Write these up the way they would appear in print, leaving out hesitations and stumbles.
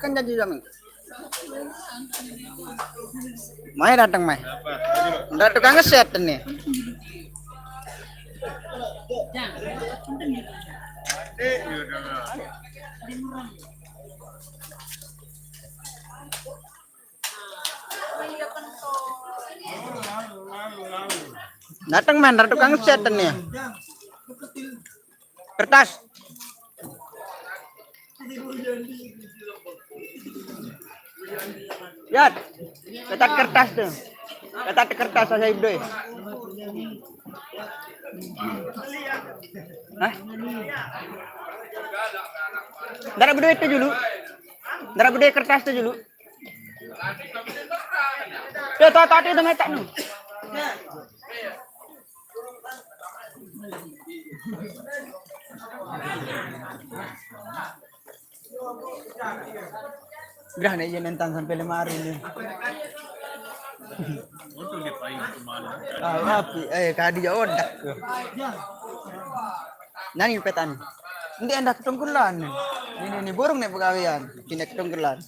Kan jadi dong. Mai datang mai. Udah tukang ngeset nih. Datang man, ada tukang ngeset nih. Kertas. Lihat, ketat kertas tuh. Ketat kertas saya ibdo. Hah? Darah berdua itu dulu. Darah berdua kertas itu dulu. Tuh, tadi udah ngetak nih. Gerah nih nentang sampai lemari nih. Api, kadi jauh dak. Nani petan. Hindi anda ketungkulan. Ini burung nih pegawaian. Tidak ketungkulan.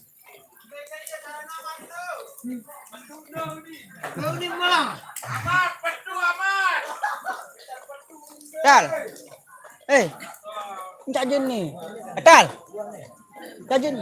Tal. Eh, cak jen nih. Tal. Cak jen.